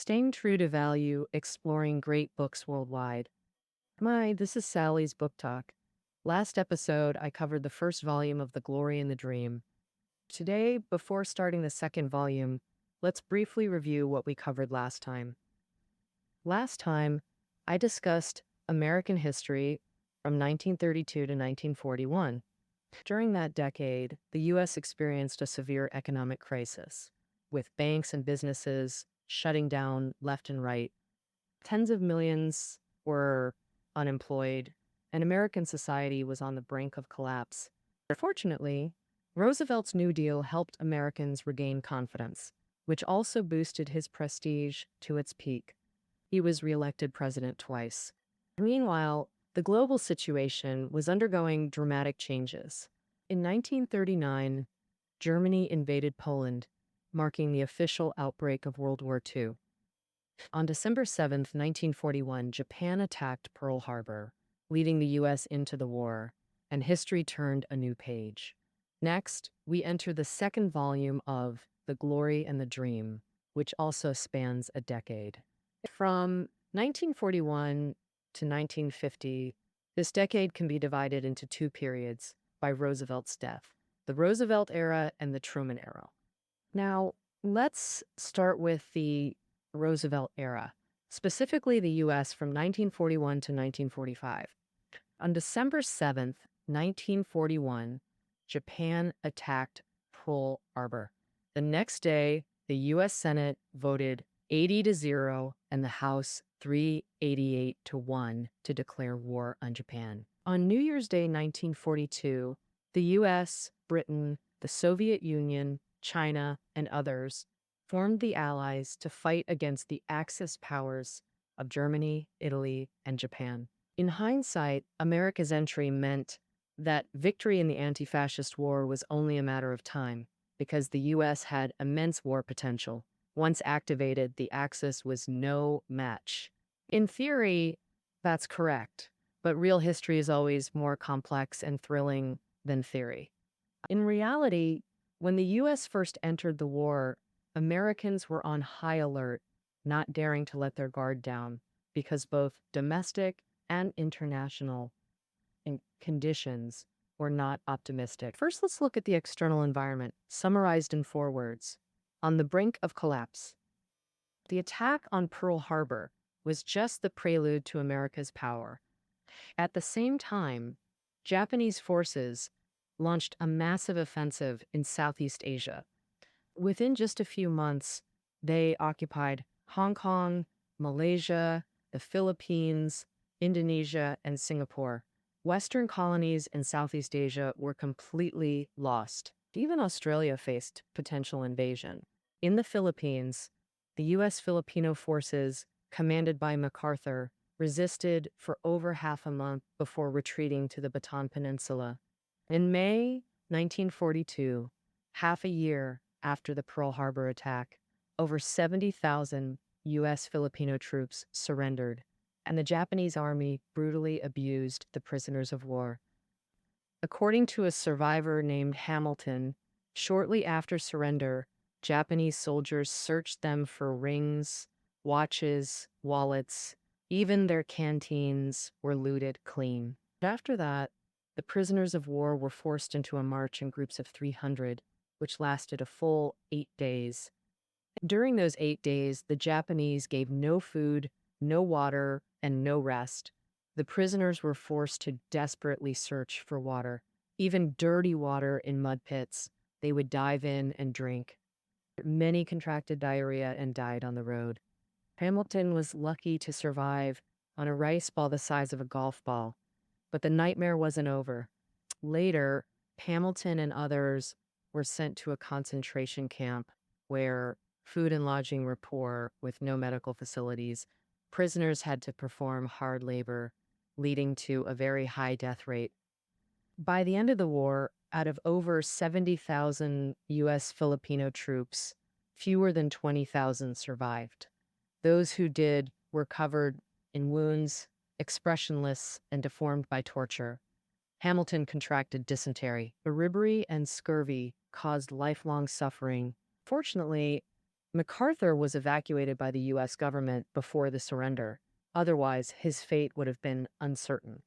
Staying true to value, exploring great books worldwide. This is Sally's Book Talk. Last episode, I covered the first volume of The Glory and the Dream. Today, before starting the second volume, let's briefly review what we covered last time. Last time, I discussed American history from 1932 to 1941. During that decade, the U.S. experienced a severe economic crisis, with banks and businesses shutting down left and right. Tens of millions were unemployed, and American society was on the brink of collapse. Fortunately, Roosevelt's New Deal helped Americans regain confidence, which also boosted his prestige to its peak. He was reelected president twice. Meanwhile, the global situation was undergoing dramatic changes. In 1939, Germany invaded Poland, marking the official outbreak of World War II. On December 7, 1941, Japan attacked Pearl Harbor, leading the U.S. into the war, and history turned a new page. Next, we enter the second volume of The Glory and the Dream, which also spans a decade. From 1941 to 1950, this decade can be divided into two periods by Roosevelt's death, the Roosevelt era and the Truman era. Now, let's start with the Roosevelt era, specifically the U.S. from 1941 to 1945. On December 7th, 1941, Japan attacked Pearl Harbor. The next day, the U.S. Senate voted 80-0 and the House 388-1 to declare war on Japan. On New Year's Day 1942, the U.S., Britain, the Soviet Union, China, and others formed the Allies to fight against the Axis powers of Germany, Italy, and Japan. In hindsight, America's entry meant that victory in the anti-fascist war was only a matter of time because the U.S. had immense war potential. Once activated, the Axis was no match. In theory, that's correct, but real history is always more complex and thrilling than theory. In reality, when the U.S. first entered the war, Americans were on high alert, not daring to let their guard down, because both domestic and international conditions were not optimistic. First, let's look at the external environment, summarized in 4 words. On the brink of collapse. The attack on Pearl Harbor was just the prelude to America's power. At the same time, Japanese forces launched a massive offensive in Southeast Asia. Within just a few months, they occupied Hong Kong, Malaysia, the Philippines, Indonesia, and Singapore. Western colonies in Southeast Asia were completely lost. Even Australia faced potential invasion. In the Philippines, the U.S. Filipino forces, commanded by MacArthur, resisted for over half a month before retreating to the Bataan Peninsula. In May 1942, half a year after the Pearl Harbor attack, over 70,000 U.S. Filipino troops surrendered, and the Japanese army brutally abused the prisoners of war. According to a survivor named Hamilton, shortly after surrender, Japanese soldiers searched them for rings, watches, wallets, even their canteens were looted clean. After that, the prisoners of war were forced into a march in groups of 300, which lasted a full 8 days. During those 8 days, the Japanese gave no food, no water, and no rest. The prisoners were forced to desperately search for water, even dirty water in mud pits. They would dive in and drink. Many contracted diarrhea and died on the road. Hamilton was lucky to survive on a rice ball the size of a golf ball, but the nightmare wasn't over. Later, Hamilton and others were sent to a concentration camp where food and lodging were poor with no medical facilities. Prisoners had to perform hard labor, leading to a very high death rate. By the end of the war, out of over 70,000 U.S. Filipino troops, fewer than 20,000 survived. Those who did were covered in wounds, expressionless, and deformed by torture. Hamilton contracted dysentery. Beriberi and scurvy caused lifelong suffering. Fortunately, MacArthur was evacuated by the U.S. government before the surrender. Otherwise, his fate would have been uncertain.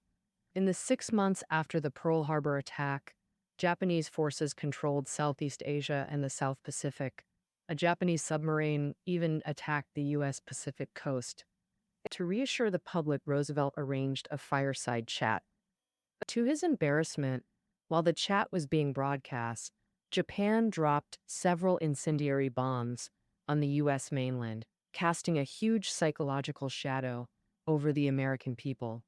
In the 6 months after the Pearl Harbor attack, Japanese forces controlled Southeast Asia and the South Pacific. A Japanese submarine even attacked the U.S. Pacific coast. To reassure the public, Roosevelt arranged a fireside chat. To his embarrassment, while the chat was being broadcast, Japan dropped several incendiary bombs on the U.S. mainland, casting a huge psychological shadow over the American people.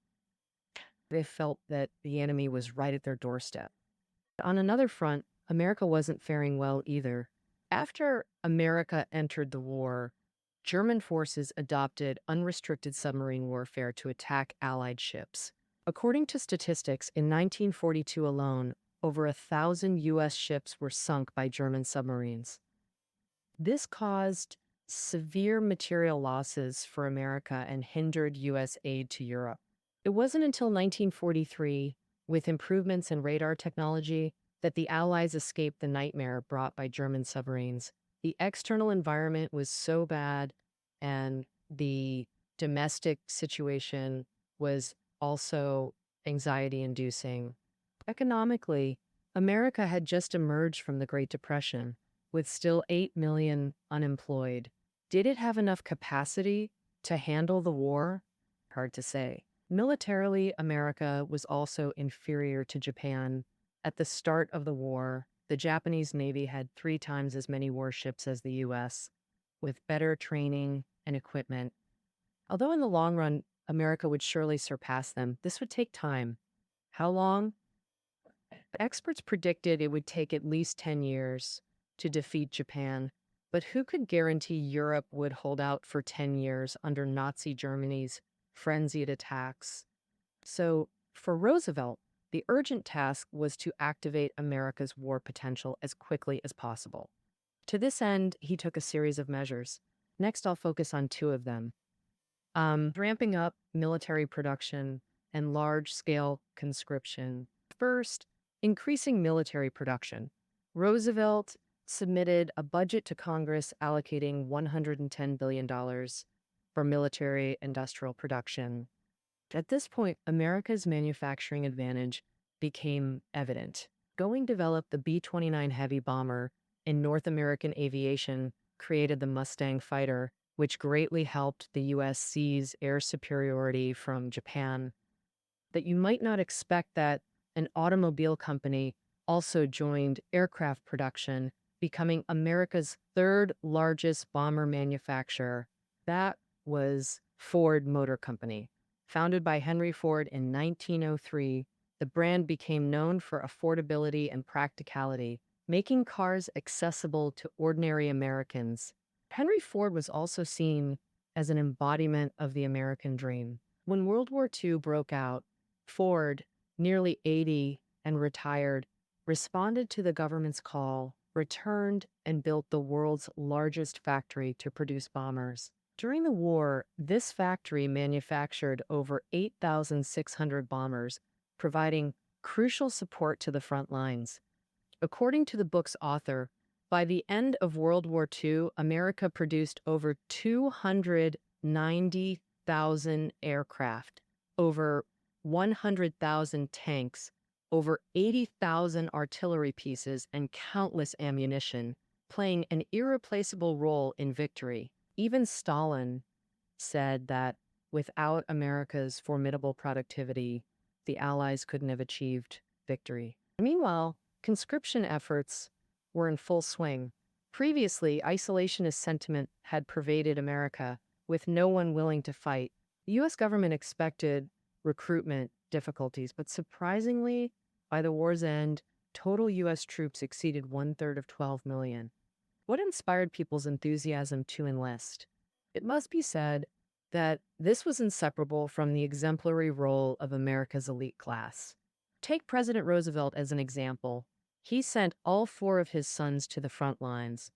They felt that the enemy was right at their doorstep. On another front, America wasn't faring well either. After America entered the war, German forces adopted unrestricted submarine warfare to attack Allied ships. According to statistics, in 1942 alone, over 1,000 U.S. ships were sunk by German submarines. This caused severe material losses for America and hindered U.S. aid to Europe. It wasn't until 1943, with improvements in radar technology, that the Allies escaped the nightmare brought by German submarines. The external environment was so bad, and the domestic situation was also anxiety-inducing. Economically, America had just emerged from the Great Depression, with still 8 million unemployed. Did it have enough capacity to handle the war? Hard to say. Militarily, America was also inferior to Japan. At the start of the war, the Japanese Navy had 3 times as many warships as the U.S., with better training and equipment. Although in the long run, America would surely surpass them, this would take time. How long? Experts predicted it would take at least 10 years to defeat Japan, but who could guarantee Europe would hold out for 10 years under Nazi Germany's frenzied attacks? So, for Roosevelt, the urgent task was to activate America's war potential as quickly as possible. To this end, he took a series of measures. Next, I'll focus on 2 of them. Ramping up military production and large-scale conscription. First, increasing military production. Roosevelt submitted a budget to Congress allocating $110 billion for military industrial production. At this point, America's manufacturing advantage became evident. Boeing developed the B-29 heavy bomber, and North American aviation created the Mustang fighter, which greatly helped the U.S. seize air superiority from Japan. That you might not expect that an automobile company also joined aircraft production, becoming America's 3rd largest bomber manufacturer. That was Ford Motor Company. Founded by Henry Ford in 1903, the brand became known for affordability and practicality, making cars accessible to ordinary Americans. Henry Ford was also seen as an embodiment of the American dream. When World War II broke out, Ford, nearly 80 and retired, responded to the government's call, returned, and built the world's largest factory to produce bombers. During the war, this factory manufactured over 8,600 bombers, providing crucial support to the front lines. According to the book's author, by the end of World War II, America produced over 290,000 aircraft, over 100,000 tanks, over 80,000 artillery pieces, and countless ammunition, playing an irreplaceable role in victory. Even Stalin said that without America's formidable productivity, the Allies couldn't have achieved victory. Meanwhile, conscription efforts were in full swing. Previously, isolationist sentiment had pervaded America, with no one willing to fight. The U.S. government expected recruitment difficulties, but surprisingly, by the war's end, total U.S. troops exceeded 1/3 of 12 million. What inspired people's enthusiasm to enlist? It must be said that this was inseparable from the exemplary role of America's elite class. Take President Roosevelt as an example. He sent all 4 of his sons to the front lines.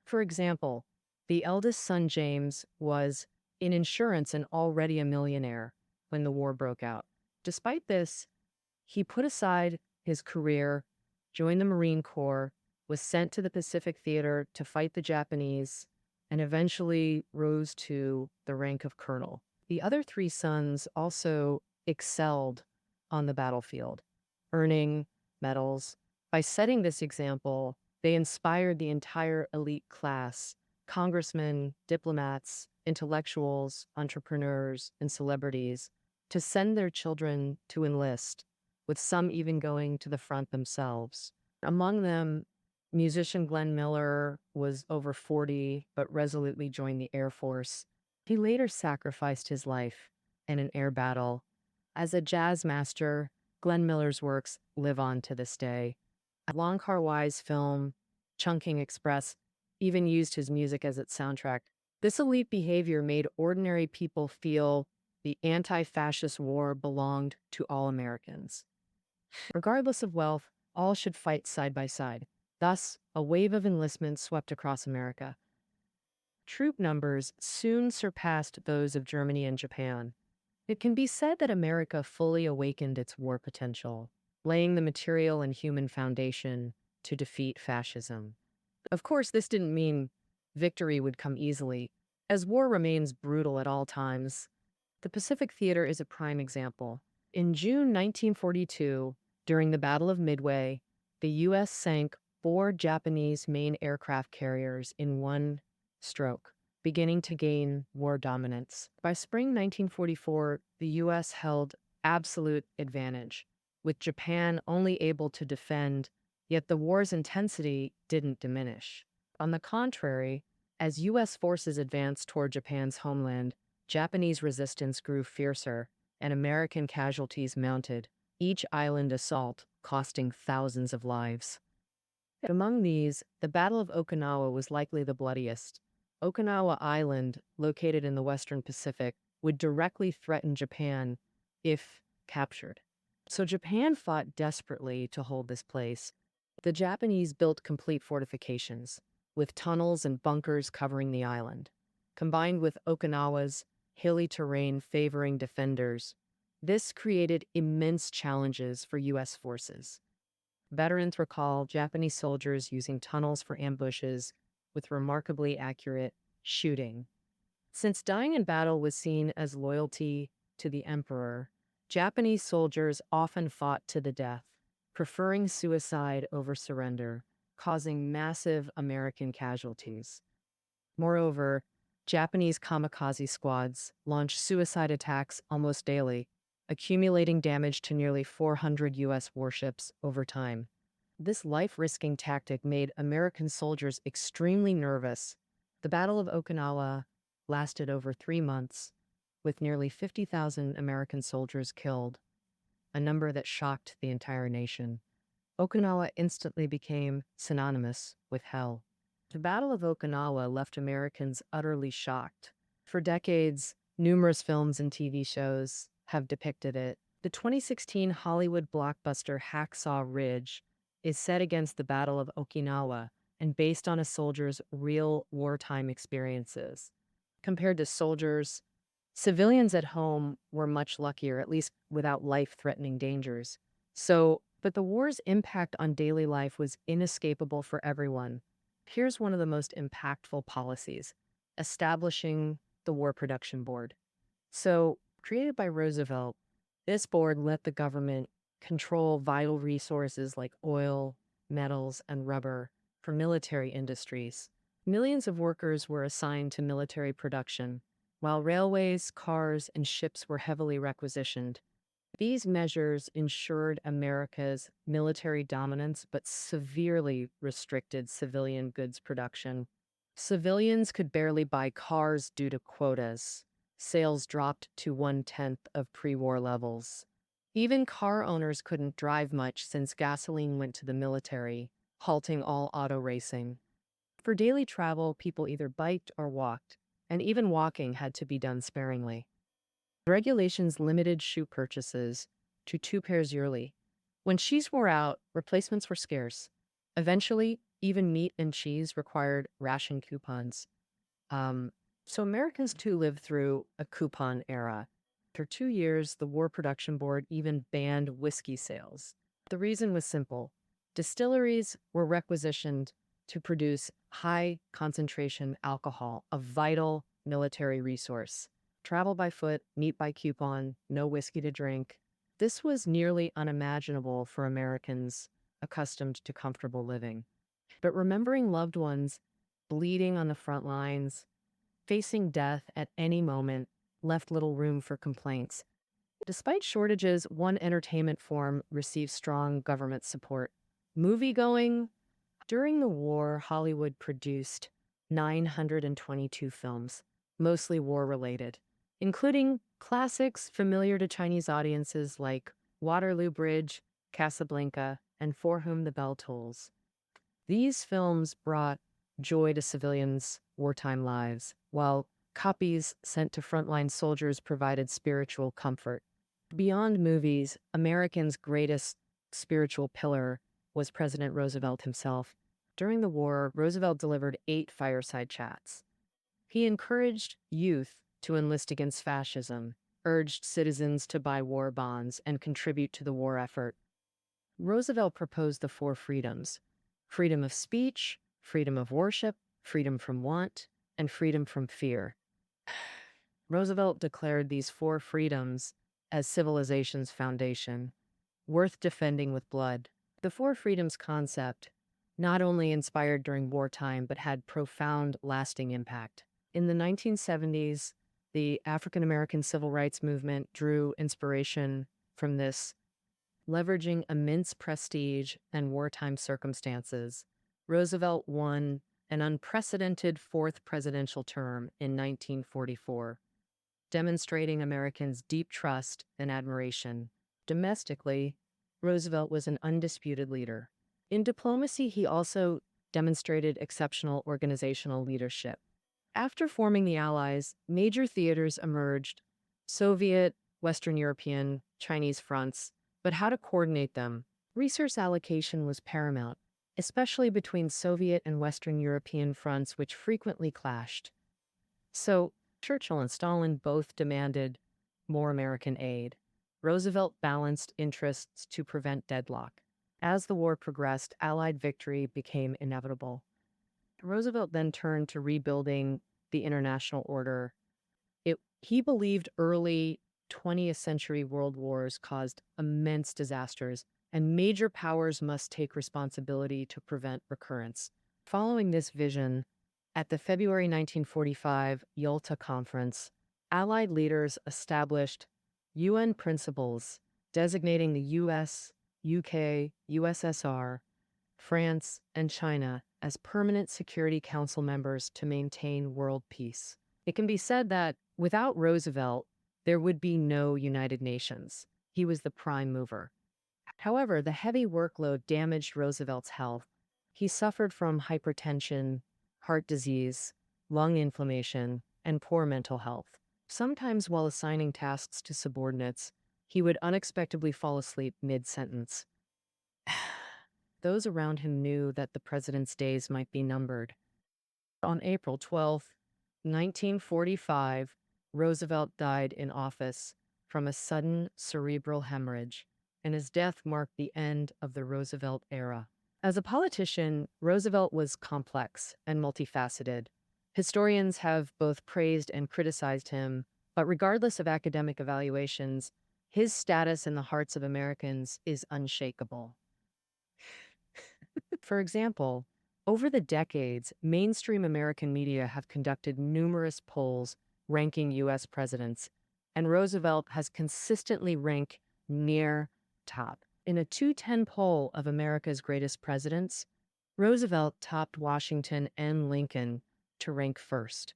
For example, the eldest son, James, was in insurance and already a millionaire when the war broke out. Despite this, he put aside his career, joined the Marine Corps, was sent to the Pacific Theater to fight the Japanese, and eventually rose to the rank of colonel. The other three sons also excelled on the battlefield, earning medals. By setting this example, they inspired the entire elite class, congressmen, diplomats, intellectuals, entrepreneurs, and celebrities, to send their children to enlist, with some even going to the front themselves. Among them, musician Glenn Miller was over 40, but resolutely joined the Air Force. He later sacrificed his life in an air battle. As a jazz master, Glenn Miller's works live on to this day. Wong Kar-wai's film, Chungking Express, even used his music as its soundtrack. This elite behavior made ordinary people feel the anti-fascist war belonged to all Americans. Regardless of wealth, all should fight side by side. Thus, a wave of enlistment swept across America. Troop numbers soon surpassed those of Germany and Japan. It can be said that America fully awakened its war potential, laying the material and human foundation to defeat fascism. Of course, this didn't mean victory would come easily, as war remains brutal at all times. The Pacific Theater is a prime example. In June 1942, during the Battle of Midway, the U.S. sank 4 Japanese main aircraft carriers in one stroke, beginning to gain war dominance. By spring 1944, the U.S. held absolute advantage, with Japan only able to defend, yet the war's intensity didn't diminish. On the contrary, as U.S. forces advanced toward Japan's homeland, Japanese resistance grew fiercer, and American casualties mounted, each island assault costing thousands of lives. Among these, the Battle of Okinawa was likely the bloodiest. Okinawa Island, located in the Western Pacific, would directly threaten Japan if captured. So Japan fought desperately to hold this place. The Japanese built complete fortifications, with tunnels and bunkers covering the island. Combined with Okinawa's hilly terrain favoring defenders, this created immense challenges for U.S. forces. Veterans recall Japanese soldiers using tunnels for ambushes with remarkably accurate shooting. Since dying in battle was seen as loyalty to the emperor, Japanese soldiers often fought to the death, preferring suicide over surrender, causing massive American casualties. Moreover, Japanese kamikaze squads launched suicide attacks almost daily, accumulating damage to nearly 400 U.S. warships over time. This life-risking tactic made American soldiers extremely nervous. The Battle of Okinawa lasted over 3 months, with nearly 50,000 American soldiers killed, a number that shocked the entire nation. Okinawa instantly became synonymous with hell. The Battle of Okinawa left Americans utterly shocked. For decades, numerous films and TV shows have depicted it. The 2016 Hollywood blockbuster Hacksaw Ridge is set against the Battle of Okinawa and based on a soldier's real wartime experiences. Compared to soldiers, civilians at home were much luckier, at least without life-threatening dangers. But the war's impact on daily life was inescapable for everyone. Here's one of the most impactful policies: establishing the War Production Board. Created by Roosevelt, this board let the government control vital resources like oil, metals, and rubber for military industries. Millions of workers were assigned to military production, while railways, cars, and ships were heavily requisitioned. These measures ensured America's military dominance but severely restricted civilian goods production. Civilians could barely buy cars due to quotas. Sales dropped to 1/10 of pre-war levels. Even car owners couldn't drive much since gasoline went to the military, halting all auto racing. For daily travel, people either biked or walked, and even walking had to be done sparingly. Regulations limited shoe purchases to 2 pairs yearly. When shoes wore out, replacements were scarce. Eventually, even meat and cheese required ration coupons. So Americans too lived through a coupon era. After 2 years, the War Production Board even banned whiskey sales. The reason was simple. Distilleries were requisitioned to produce high concentration alcohol, a vital military resource. Travel by foot, meat by coupon, no whiskey to drink. This was nearly unimaginable for Americans accustomed to comfortable living. But remembering loved ones bleeding on the front lines, facing death at any moment, left little room for complaints. Despite shortages, one entertainment form received strong government support: movie-going. During the war, Hollywood produced 922 films, mostly war-related, including classics familiar to Chinese audiences like Waterloo Bridge, Casablanca, and For Whom the Bell Tolls. These films brought joy to civilians' wartime lives, while copies sent to frontline soldiers provided spiritual comfort. Beyond movies, Americans' greatest spiritual pillar was President Roosevelt himself. During the war, Roosevelt delivered 8 fireside chats. He encouraged youth to enlist against fascism, urged citizens to buy war bonds and contribute to the war effort. Roosevelt proposed the 4 freedoms: freedom of speech, freedom of worship, freedom from want, and freedom from fear. Roosevelt declared these 4 freedoms as civilization's foundation, worth defending with blood. The 4 freedoms concept not only inspired during wartime, but had profound, lasting impact. In the 1970s, the African American civil rights movement drew inspiration from this. Leveraging immense prestige and wartime circumstances, Roosevelt won an unprecedented 4th presidential term in 1944, demonstrating Americans' deep trust and admiration. Domestically, Roosevelt was an undisputed leader. In diplomacy, he also demonstrated exceptional organizational leadership. After forming the Allies, major theaters emerged: Soviet, Western European, Chinese fronts. But how to coordinate them? Resource allocation was paramount, especially between Soviet and Western European fronts, which frequently clashed. So, Churchill and Stalin both demanded more American aid. Roosevelt balanced interests to prevent deadlock. As the war progressed, Allied victory became inevitable. Roosevelt then turned to rebuilding the international order. He believed early 20th century world wars caused immense disasters, and major powers must take responsibility to prevent recurrence. Following this vision, at the February 1945 Yalta Conference, Allied leaders established UN principles designating the US, UK, USSR, France, and China as permanent Security Council members to maintain world peace. It can be said that without Roosevelt, there would be no United Nations. He was the prime mover. However, the heavy workload damaged Roosevelt's health. He suffered from hypertension, heart disease, lung inflammation, and poor mental health. Sometimes, while assigning tasks to subordinates, he would unexpectedly fall asleep mid-sentence. Those around him knew that the president's days might be numbered. On April 12, 1945, Roosevelt died in office from a sudden cerebral hemorrhage, and his death marked the end of the Roosevelt era. As a politician, Roosevelt was complex and multifaceted. Historians have both praised and criticized him, but regardless of academic evaluations, his status in the hearts of Americans is unshakable. For example, over the decades, mainstream American media have conducted numerous polls ranking U.S. presidents, and Roosevelt has consistently ranked near top. In a 2010 poll of America's greatest presidents, Roosevelt topped Washington and Lincoln to rank first.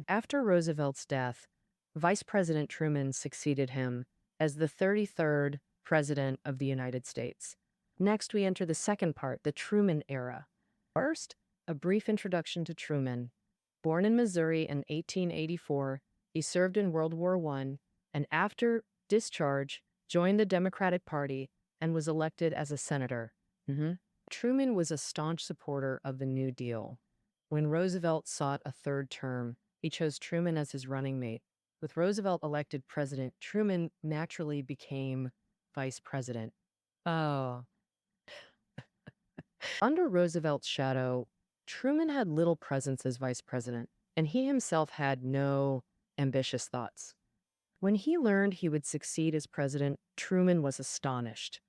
After Roosevelt's death, Vice President Truman succeeded him as the 33rd President of the United States. Next, we enter the second part, the Truman era. First, a brief introduction to Truman. Born in Missouri in 1884, he served in World War I, and after discharge, joined the Democratic Party and was elected as a senator. Truman was a staunch supporter of the New Deal. When Roosevelt sought a 3rd term, he chose Truman as his running mate. With Roosevelt elected president, Truman naturally became vice president. Oh. Under Roosevelt's shadow, Truman had little presence as vice president, and he himself had no ambitious thoughts. When he learned he would succeed as president, Truman was astonished.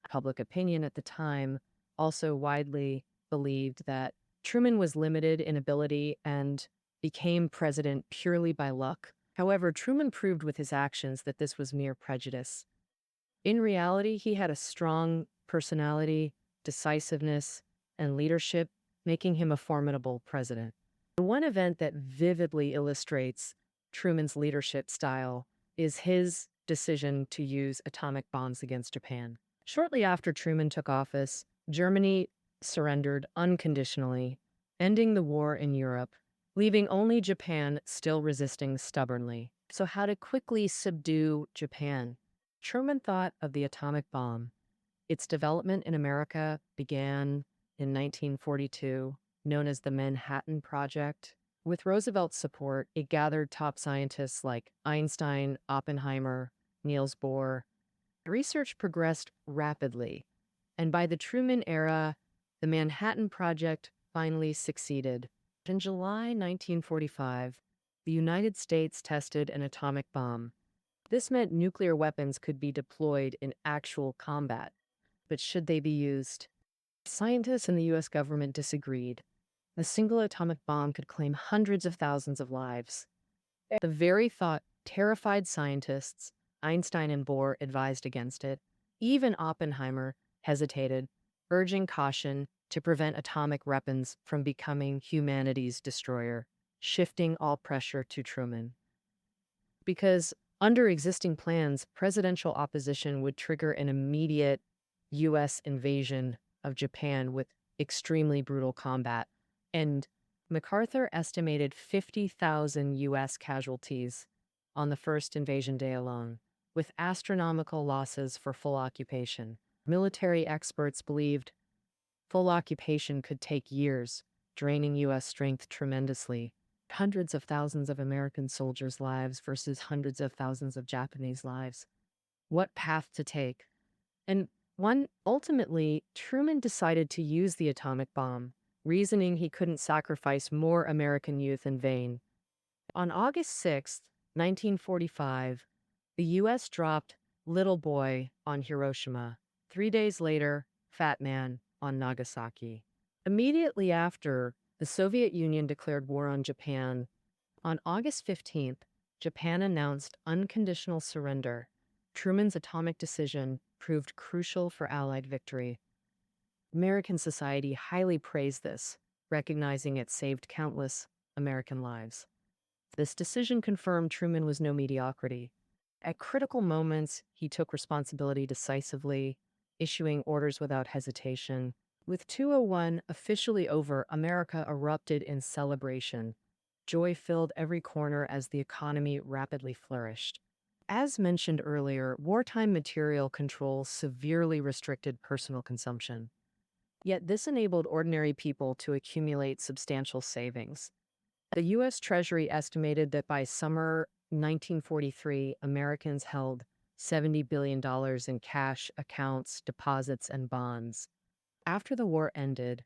Public opinion at the time also widely believed that Truman was limited in ability and became president purely by luck. However, Truman proved with his actions that this was mere prejudice. In reality, he had a strong personality, decisiveness, and leadership, making him a formidable president. One event that vividly illustrates Truman's leadership style is his decision to use atomic bombs against Japan. Shortly after Truman took office, Germany surrendered unconditionally, ending the war in Europe, leaving only Japan still resisting stubbornly. So, how to quickly subdue Japan? Truman thought of the atomic bomb. Its development in America began in 1942, known as the Manhattan Project. With Roosevelt's support, it gathered top scientists like Einstein, Oppenheimer, Niels Bohr. Research progressed rapidly, and by the Truman era, the Manhattan Project finally succeeded. In July 1945, the United States tested an atomic bomb. This meant nuclear weapons could be deployed in actual combat. But should they be used? Scientists and the U.S. government disagreed. A single atomic bomb could claim hundreds of thousands of lives. The very thought terrified scientists. Einstein and Bohr advised against it. Even Oppenheimer hesitated, urging caution to prevent atomic weapons from becoming humanity's destroyer, shifting all pressure to Truman. Because under existing plans, presidential opposition would trigger an immediate U.S. invasion of Japan with extremely brutal combat, and MacArthur estimated 50,000 U.S. casualties on the first invasion day alone, with astronomical losses for full occupation. Military experts believed full occupation could take years, draining U.S. strength tremendously. Hundreds of thousands of American soldiers' lives versus hundreds of thousands of Japanese lives. What path to take? And ultimately, Truman decided to use the atomic bomb, reasoning he couldn't sacrifice more American youth in vain. On August 6, 1945, the U.S. dropped Little Boy on Hiroshima. 3 days later, Fat Man on Nagasaki. Immediately after, the Soviet Union declared war on Japan. On August 15th, Japan announced unconditional surrender. Truman's atomic decision proved crucial for Allied victory. American society highly praised this, recognizing it saved countless American lives. This decision confirmed Truman was no mediocrity. At critical moments, he took responsibility decisively, issuing orders without hesitation. With 201 officially over, America erupted in celebration. Joy filled every corner as the economy rapidly flourished. As mentioned earlier, wartime material control severely restricted personal consumption. Yet this enabled ordinary people to accumulate substantial savings. The U.S. Treasury estimated that by summer 1943, Americans held $70 billion in cash, accounts, deposits, and bonds. After the war ended,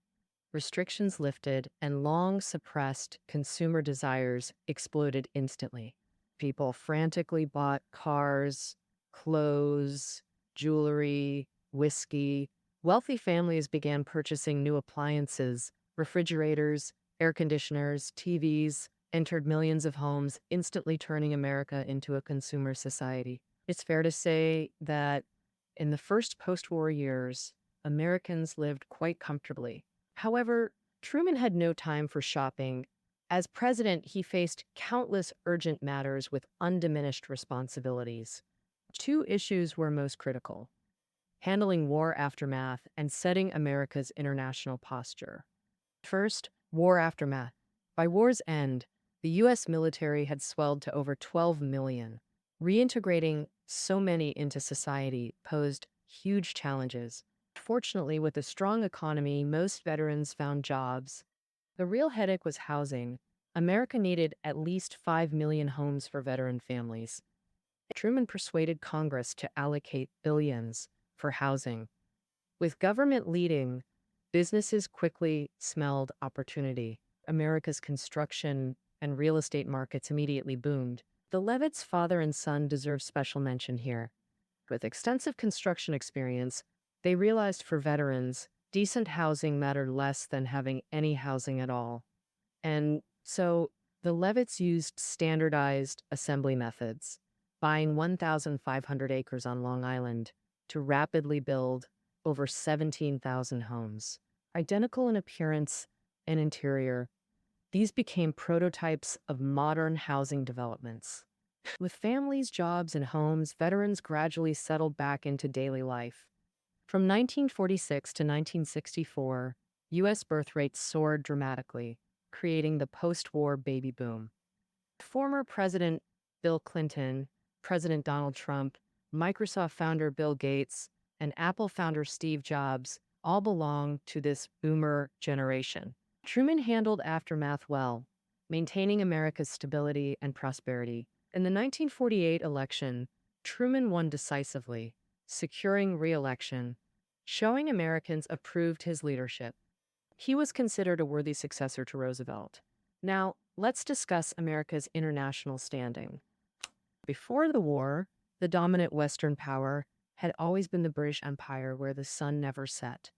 restrictions lifted, and long-suppressed consumer desires exploded instantly. People frantically bought cars, clothes, jewelry, whiskey. Wealthy families began purchasing new appliances, refrigerators, air conditioners, TVs, entered millions of homes, instantly turning America into a consumer society. It's fair to say that in the first post-war years, Americans lived quite comfortably. However, Truman had no time for shopping. As president, he faced countless urgent matters with undiminished responsibilities. Two issues were most critical: handling war aftermath and setting America's international posture. First, war aftermath. By war's end, the U.S. military had swelled to over 12 million. Reintegrating so many into society posed huge challenges. Fortunately, with a strong economy, most veterans found jobs. The real headache was housing. America needed at least 5 million homes for veteran families. Truman persuaded Congress to allocate billions for housing. With government leading, Businesses quickly smelled opportunity. America's construction and real estate markets immediately boomed. The Levitt's father and son deserve special mention here. With extensive construction experience, they realized for veterans, decent housing mattered less than having any housing at all. And so the Levitts used standardized assembly methods, buying 1,500 acres on Long Island to rapidly build over 17,000 homes. Identical in appearance and interior, these became prototypes of modern housing developments. With families, jobs, and homes, veterans gradually settled back into daily life. From 1946 to 1964, U.S. birth rates soared dramatically, creating the post-war baby boom. Former President Bill Clinton, President Donald Trump, Microsoft founder Bill Gates, and Apple founder Steve Jobs all belong to this boomer generation. Truman handled aftermath well, maintaining America's stability and prosperity. In the 1948 election, Truman won decisively, securing re-election, showing Americans approved his leadership. He was considered a worthy successor to Roosevelt. Now, let's discuss America's international standing. Before the war, the dominant Western power had always been the British Empire, where the sun never set.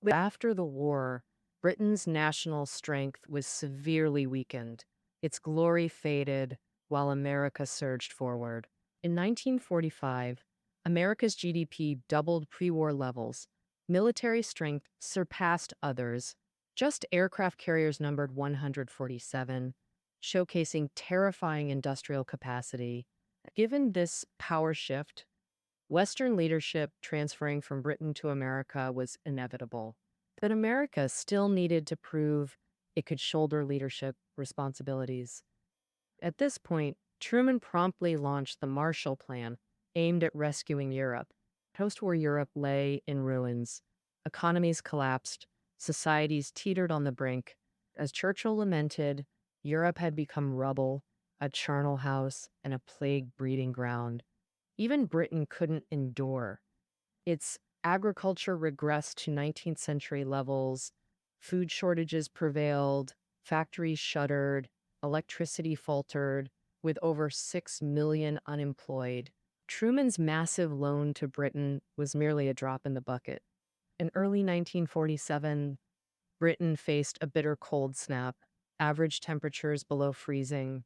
But after the war, Britain's national strength was severely weakened. Its glory faded while America surged forward. In 1945, America's GDP doubled pre-war levels. Military strength surpassed others. Just aircraft carriers numbered 147, showcasing terrifying industrial capacity. Given this power shift, Western leadership transferring from Britain to America was inevitable. But America still needed to prove it could shoulder leadership responsibilities. At this point, Truman promptly launched the Marshall Plan, aimed at rescuing Europe. Post-war Europe lay in ruins. Economies collapsed. Societies teetered on the brink. As Churchill lamented, Europe had become rubble, a charnel house, and a plague breeding ground. Even Britain couldn't endure. Its agriculture regressed to 19th century levels, food shortages prevailed, factories shuttered, electricity faltered, with over 6 million unemployed. Truman's massive loan to Britain was merely a drop in the bucket. In early 1947, Britain faced a bitter cold snap, average temperatures below freezing,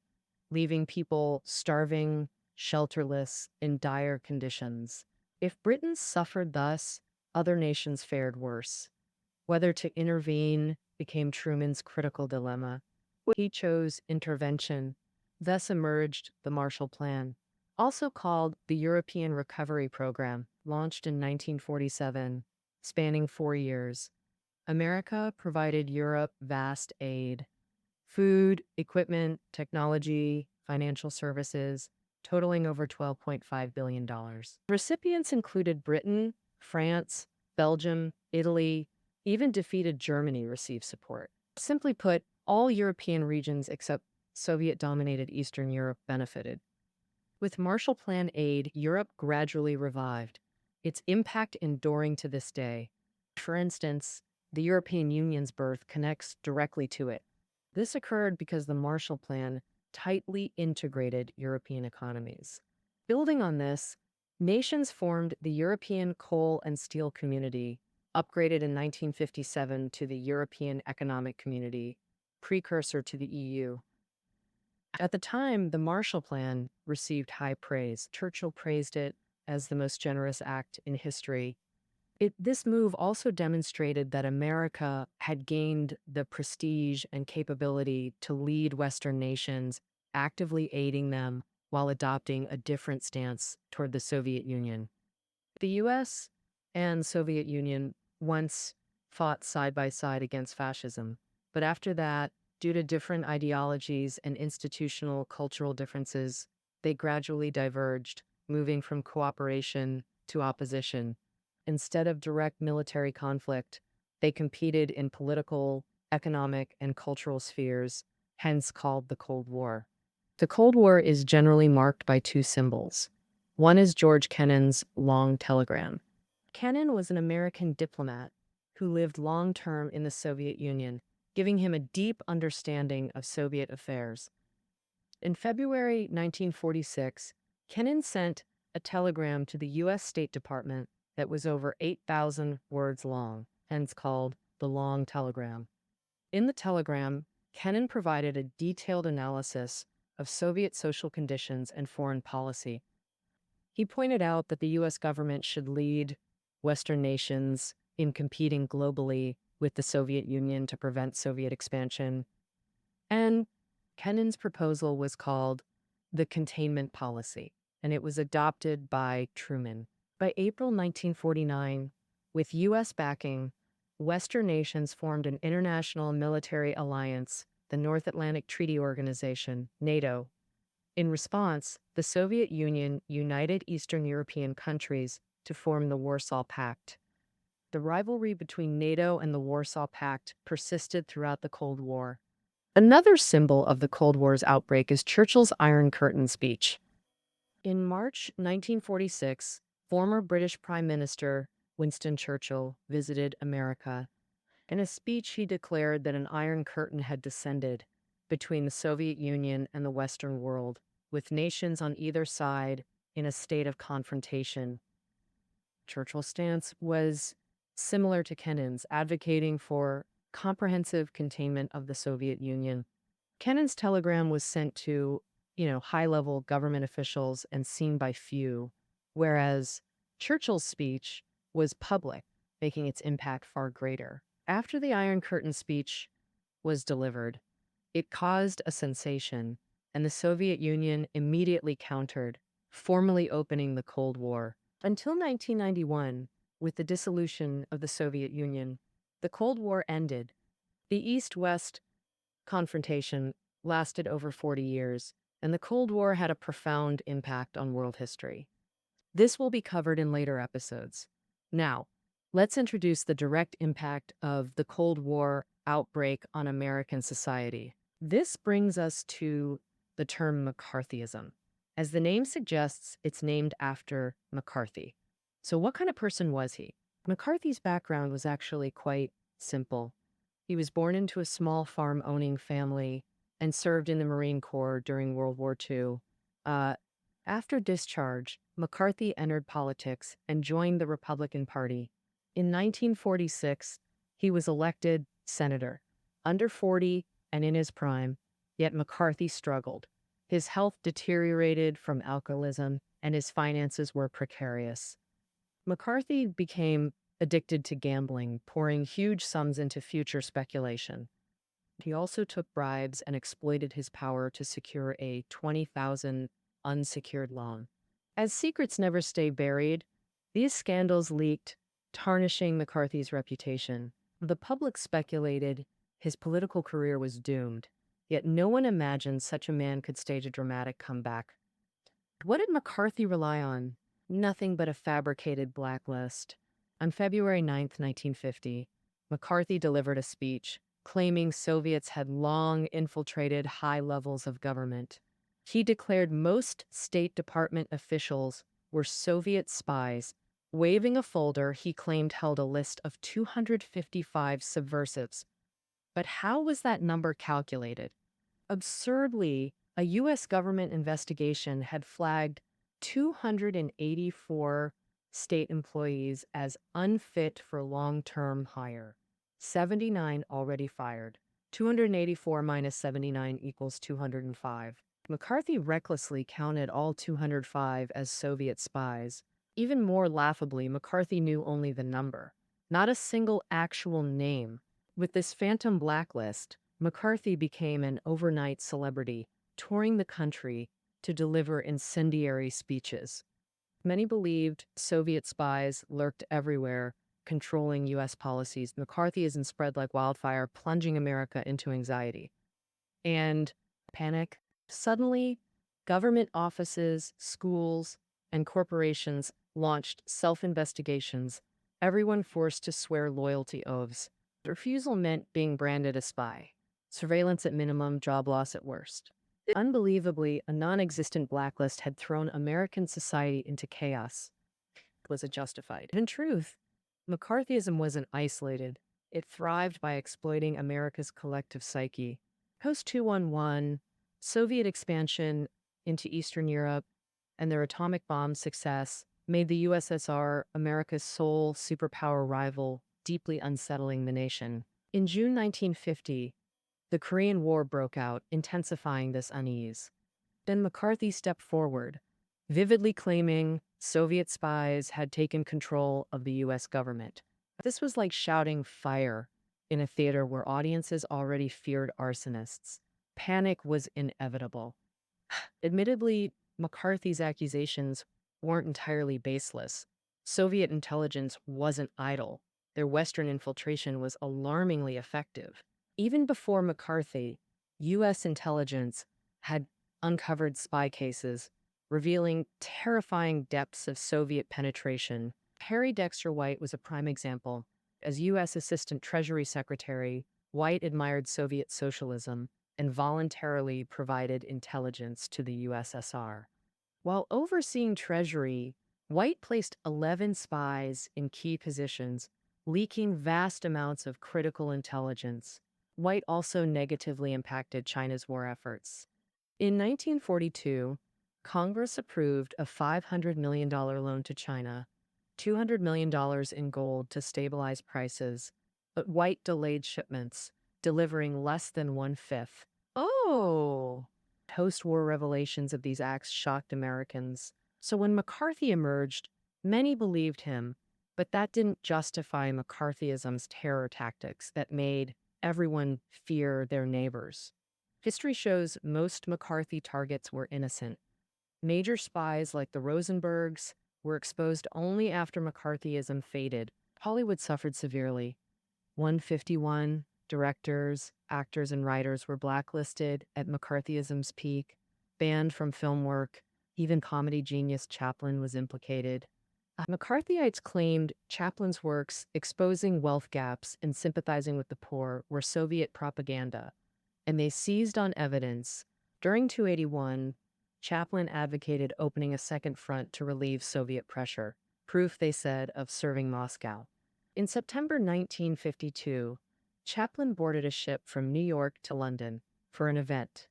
leaving people starving, shelterless, in dire conditions. If Britain suffered thus, other nations fared worse. Whether to intervene became Truman's critical dilemma. He chose intervention. Thus emerged the Marshall Plan, also called the European Recovery Program, launched in 1947, spanning 4 years. America provided Europe vast aid: food, equipment, technology, financial services, totaling over $12.5 billion. Recipients included Britain, France, Belgium, Italy, even defeated Germany received support. Simply put, all European regions except Soviet-dominated Eastern Europe benefited. With Marshall Plan aid, Europe gradually revived, its impact enduring to this day. For instance, the European Union's birth connects directly to it. This occurred because the Marshall Plan tightly integrated European economies. Building on this, nations formed the European Coal and Steel Community, upgraded in 1957 to the European Economic Community, precursor to the EU. At the time, the Marshall Plan received high praise. Churchill praised it as the most generous act in history. This move also demonstrated that America had gained the prestige and capability to lead Western nations, actively aiding them while adopting a different stance toward the Soviet Union. The US and Soviet Union once fought side by side against fascism, but after that, due to different ideologies and institutional cultural differences, they gradually diverged, moving from cooperation to opposition. Instead of direct military conflict, they competed in political, economic, and cultural spheres, hence called the Cold War. The Cold War is generally marked by two symbols. One is George Kennan's long telegram. Kennan was an American diplomat who lived long-term in the Soviet Union, giving him a deep understanding of Soviet affairs. In February 1946, Kennan sent a telegram to the U.S. State Department that was over 8,000 words long, hence called the Long Telegram. In the telegram, Kennan provided a detailed analysis of Soviet social conditions and foreign policy. He pointed out that the U.S. government should lead Western nations in competing globally with the Soviet Union to prevent Soviet expansion. And Kennan's proposal was called the containment policy, and it was adopted by Truman. By April 1949, with U.S. backing, Western nations formed an international military alliance, the North Atlantic Treaty Organization, NATO. In response, the Soviet Union united Eastern European countries to form the Warsaw Pact. The rivalry between NATO and the Warsaw Pact persisted throughout the Cold War. Another symbol of the Cold War's outbreak is Churchill's Iron Curtain speech. In March 1946, former British Prime Minister Winston Churchill visited America. In a speech, he declared that an Iron Curtain had descended between the Soviet Union and the Western world, with nations on either side in a state of confrontation. Churchill's stance was similar to Kennan's, advocating for comprehensive containment of the Soviet Union. Kennan's telegram was sent to, high-level government officials and seen by few, whereas Churchill's speech was public, making its impact far greater. After the Iron Curtain speech was delivered, it caused a sensation, and the Soviet Union immediately countered, formally opening the Cold War. Until 1991, with the dissolution of the Soviet Union, the Cold War ended. The East-West confrontation lasted over 40 years, and the Cold War had a profound impact on world history. This will be covered in later episodes. Now, let's introduce the direct impact of the Cold War outbreak on American society. This brings us to the term McCarthyism. As the name suggests, it's named after McCarthy. So what kind of person was he? McCarthy's background was actually quite simple. He was born into a small farm-owning family and served in the Marine Corps during World War II. After discharge, McCarthy entered politics and joined the Republican Party. In 1946, he was elected senator, under 40 and in his prime, yet McCarthy struggled. His health deteriorated from alcoholism, and his finances were precarious. McCarthy became addicted to gambling, pouring huge sums into future speculation. He also took bribes and exploited his power to secure a $20,000 unsecured loan. As secrets never stay buried, these scandals leaked, tarnishing McCarthy's reputation. The public speculated his political career was doomed, yet no one imagined such a man could stage a dramatic comeback. What did McCarthy rely on? Nothing but a fabricated blacklist. On February 9, 1950, McCarthy delivered a speech claiming Soviets had long infiltrated high levels of government. He declared most State Department officials were Soviet spies, waving a folder he claimed held a list of 255 subversives. But how was that number calculated? Absurdly, a U.S. government investigation had flagged 284 state employees as unfit for long-term hire. 79 already fired. 284 minus 79 equals 205. McCarthy recklessly counted all 205 as Soviet spies. Even more laughably, McCarthy knew only the number, not a single actual name. With this phantom blacklist, McCarthy became an overnight celebrity, touring the country to deliver incendiary speeches. Many believed Soviet spies lurked everywhere, controlling U.S. policies. McCarthyism spread like wildfire, plunging America into anxiety and panic. Suddenly, government offices, schools, and corporations launched self-investigations, everyone forced to swear loyalty oaths. Refusal meant being branded a spy. Surveillance at minimum, job loss at worst. Unbelievably, a non-existent blacklist had thrown American society into chaos. Was it justified? In truth, McCarthyism wasn't isolated. It thrived by exploiting America's collective psyche. Post 211, Soviet expansion into Eastern Europe and their atomic bomb success made the USSR America's sole superpower rival, deeply unsettling the nation. In June 1950, the Korean War broke out, intensifying this unease. Then McCarthy stepped forward, vividly claiming Soviet spies had taken control of the US government. This was like shouting fire in a theater where audiences already feared arsonists. Panic was inevitable. Admittedly, McCarthy's accusations weren't entirely baseless. Soviet intelligence wasn't idle. Their Western infiltration was alarmingly effective. Even before McCarthy, U.S. intelligence had uncovered spy cases, revealing terrifying depths of Soviet penetration. Harry Dexter White was a prime example. As U.S. Assistant Treasury Secretary, White admired Soviet socialism and voluntarily provided intelligence to the USSR. While overseeing Treasury, White placed 11 spies in key positions, leaking vast amounts of critical intelligence. White also negatively impacted China's war efforts. In 1942, Congress approved a $500 million loan to China, $200 million in gold to stabilize prices, but White delayed shipments, delivering less than one-fifth. Oh! Post-war revelations of these acts shocked Americans. So when McCarthy emerged, many believed him, but that didn't justify McCarthyism's terror tactics that made everyone fear their neighbors. History shows most McCarthy targets were innocent. Major spies like the Rosenbergs were exposed only after McCarthyism faded. Hollywood suffered severely. 151 directors, actors, and writers were blacklisted at McCarthyism's peak, banned from film work. Even comedy genius Chaplin was implicated. McCarthyites claimed Chaplin's works exposing wealth gaps and sympathizing with the poor were Soviet propaganda, and they seized on evidence. During 281, Chaplin advocated opening a second front to relieve Soviet pressure, proof, they said, of serving Moscow. In September 1952, Chaplin boarded a ship from New York to London for an event.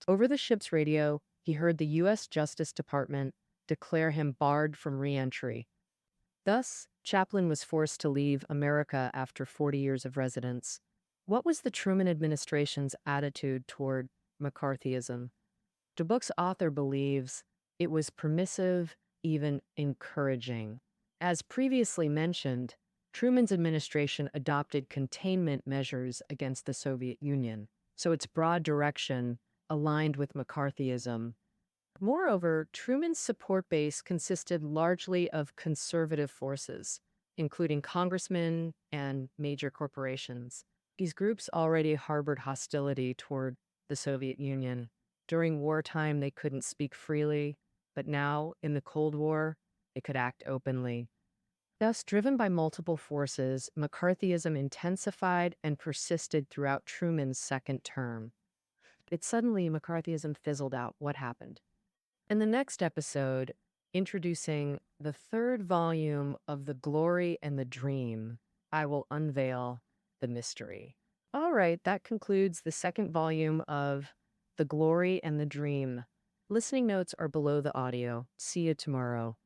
Over the ship's radio, he heard the U.S. Justice Department declare him barred from re-entry. Thus, Chaplin was forced to leave America after 40 years of residence. What was the Truman administration's attitude toward McCarthyism? The book's author believes it was permissive, even encouraging. As previously mentioned, Truman's administration adopted containment measures against the Soviet Union, so its broad direction aligned with McCarthyism. Moreover, Truman's support base consisted largely of conservative forces, including congressmen and major corporations. These groups already harbored hostility toward the Soviet Union. During wartime, they couldn't speak freely, but now, in the Cold War, they could act openly. Thus, driven by multiple forces, McCarthyism intensified and persisted throughout Truman's second term. But suddenly, McCarthyism fizzled out. What happened? In the next episode, introducing the third volume of The Glory and the Dream, I will unveil the mystery. All right, that concludes the second volume of The Glory and the Dream. Listening notes are below the audio. See you tomorrow.